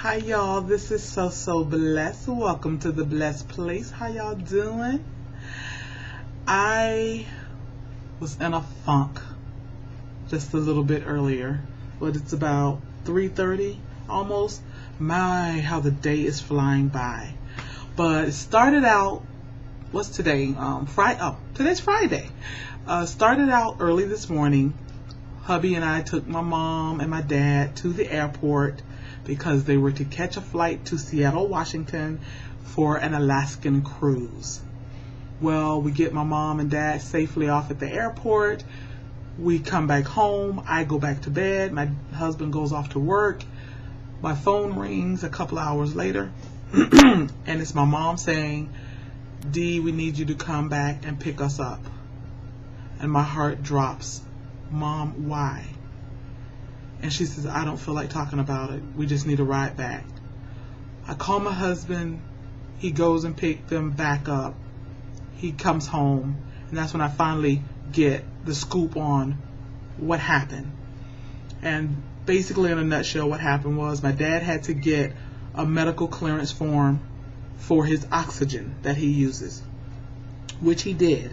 Hi y'all, this is so blessed. Welcome to the blessed place. How y'all doing? I was in a funk just a little bit earlier, but it's about 3:30 almost. My, how the day is flying by. But it started out, what's today? Today's Friday. Started out early this morning. Hubby and I took my mom and my dad to the airport because they were to catch a flight to Seattle, Washington for an Alaskan cruise. Well, we get my mom and dad safely off at the airport. We come back home. I go back to bed. My husband goes off to work. My phone rings a couple hours later, and it's my mom saying, "Dee, we need you to come back and pick us up." And my heart drops. "Mom, why?" And she says, "I don't feel like talking about it. We just need a ride back." I call my husband. He goes and picks them back up. He comes home. And that's when I finally get the scoop on what happened. And basically, in a nutshell, what happened was my dad had to get a medical clearance form for his oxygen that he uses, which he did.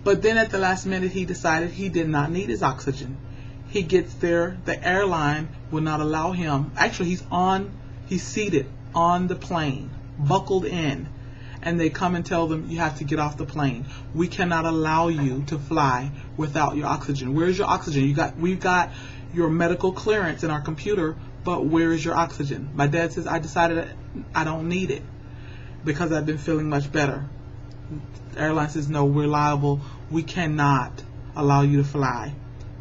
But then at the last minute, he decided he did not need his oxygen. He gets there, the airline will not allow him. Actually, he's seated on the plane, buckled in, and they come and tell them, "You have to get off the plane. We cannot allow you to fly without your oxygen. Where's your oxygen? We've got your medical clearance in our computer, but where is your oxygen?" My dad says, "I decided I don't need it because I've been feeling much better." The airline says, "No, we're liable. We cannot allow you to fly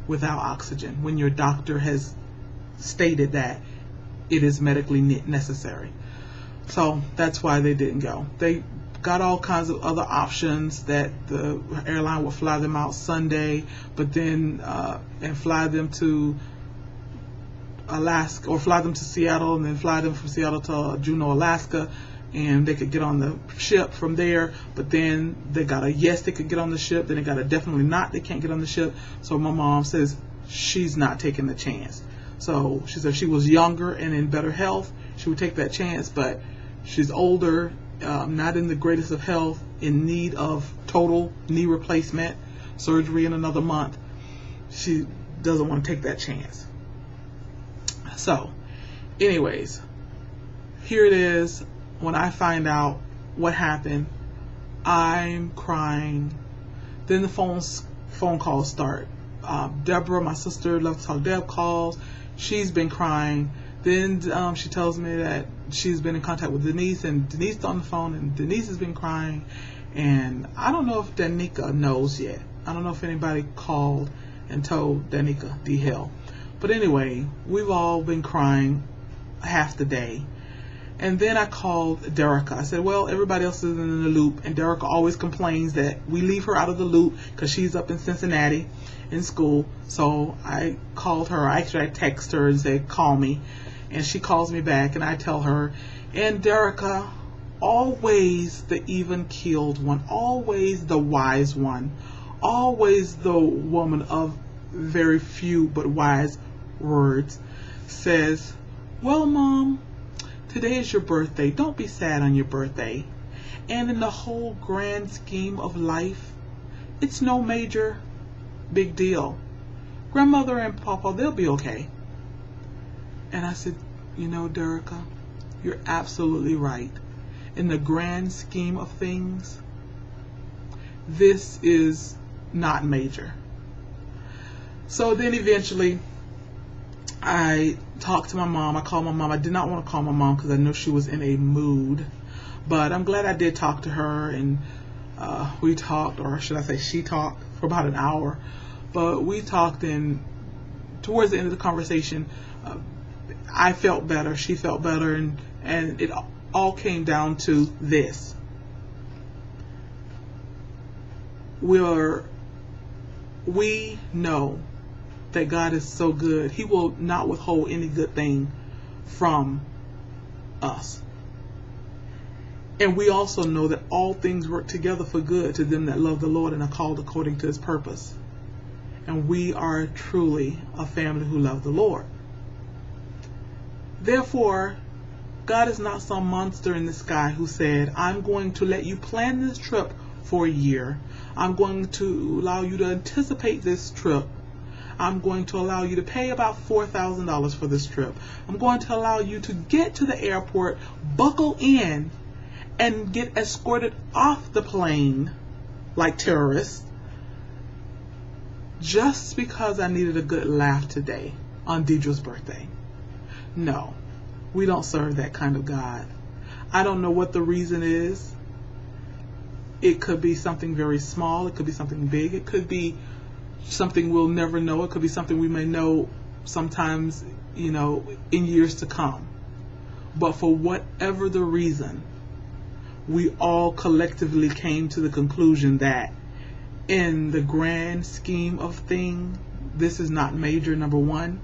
without oxygen when your doctor has stated that it is medically necessary." So that's why they didn't go. They got all kinds of other options that the airline would fly them out Sunday, but then and fly them to Alaska, or fly them to Seattle and then fly them from Seattle to Juneau, Alaska, and they could get on the ship from there. But then they got a yes, they could get on the ship. Then they got a definitely not, they can't get on the ship. So my mom says she's not taking the chance. So she said if she was younger and in better health, she would take that chance. But she's older, not in the greatest of health, in need of total knee replacement surgery in another month. She doesn't want to take that chance. So anyways, here it is. When I find out what happened, I'm crying. Then the phone calls start. Deborah, my sister, Love to Talk Deb, calls. She's been crying. Then she tells me that she's been in contact with Denise, and Denise is on the phone, and Denise has been crying. And I don't know if Danica knows yet. I don't know if anybody called and told Danica the hell. But anyway, we've all been crying half the day. And then I called Derica. I said, well, everybody else is in the loop, and Derica always complains that we leave her out of the loop because she's up in Cincinnati in school. So I called her. I text her and said, call me. And she calls me back, and I tell her. And Derica, always the even-keeled one, always the wise one, always the woman of very few but wise words, says, well, Mom, today is your birthday. Don't be sad on your birthday. And in the whole grand scheme of life, it's no major big deal. Grandmother and Papa, they'll be okay. And I said, you know, Derica, you're absolutely right. In the grand scheme of things, this is not major. So then eventually, I talked to my mom. I called my mom. I did not want to call my mom because I know she was in a mood. But I'm glad I did talk to her. And we talked, or should I say she talked, for about an hour. But we talked, and towards the end of the conversation, I felt better. She felt better. And it all came down to this. We know that God is so good. He will not withhold any good thing from us. And we also know that all things work together for good to them that love the Lord and are called according to his purpose. And we are truly a family who love the Lord. Therefore, God is not some monster in the sky who said, I'm going to let you plan this trip for a year. I'm going to allow you to anticipate this trip. I'm going to allow you to pay about $4,000 for this trip. I'm going to allow you to get to the airport, buckle in, and get escorted off the plane like terrorists just because I needed a good laugh today on Deidre's birthday. No, we don't serve that kind of God. I don't know what the reason is. It could be something very small. It could be something big. It could be something we'll never know. It could be something we may know sometimes, in years to come. But for whatever the reason, we all collectively came to the conclusion that in the grand scheme of things, this is not major, number one.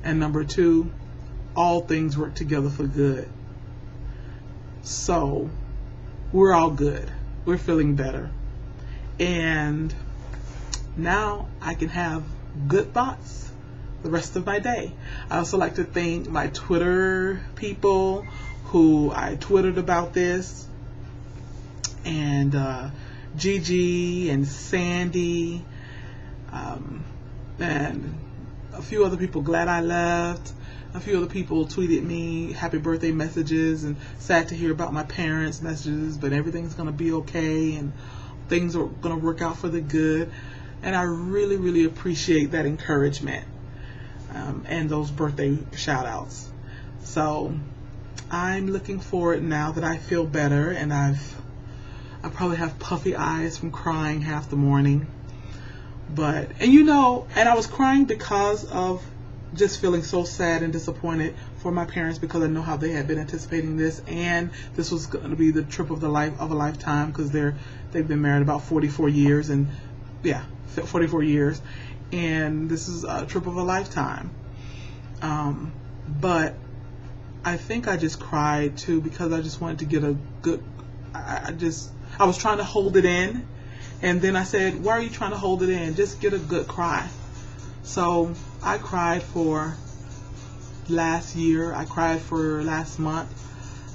And number two, all things work together for good. So we're all good. We're feeling better. And now I can have good thoughts the rest of my day. I also like to thank my Twitter people who I twittered about this. And Gigi and Sandy and a few other people glad I left. A few other people tweeted me happy birthday messages and sad to hear about my parents' messages, but everything's going to be okay and things are going to work out for the good. And I really, really appreciate that encouragement and those birthday shout outs. So I'm looking forward now that I feel better, and I probably have puffy eyes from crying half the morning. And I was crying because of just feeling so sad and disappointed for my parents, because I know how they had been anticipating this, and this was going to be the trip of a lifetime, because they've been married about 44 years, and 44 years, and this is a trip of a lifetime. But I think I just cried too because I just wanted to get a good. I was trying to hold it in, and then I said, "Why are you trying to hold it in? Just get a good cry." So I cried for last year. I cried for last month.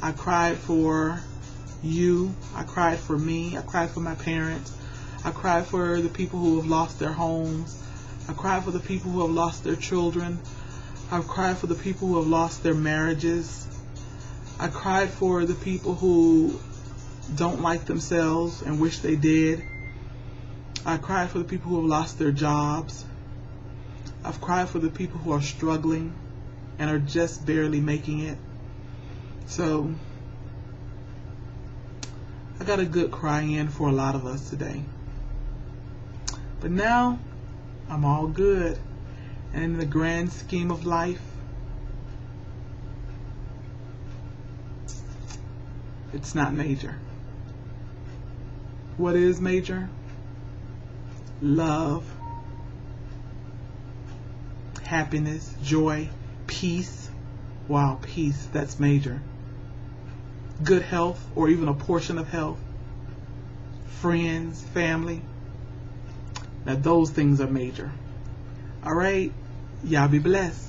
I cried for you. I cried for me. I cried for my parents. I cried for the people who have lost their homes. I cried for the people who have lost their children. I cried for the people who have lost their marriages. I cried for the people who don't like themselves and wish they did. I cried for the people who have lost their jobs. I've cried for the people who are struggling and are just barely making it. So I got a good cry in for a lot of us today. But now I'm all good. And in the grand scheme of life, it's not major. What is major? Love, happiness, joy, peace. Wow, peace, that's major. Good health, or even a portion of health. Friends, family. Now those things are major. All right, y'all be blessed.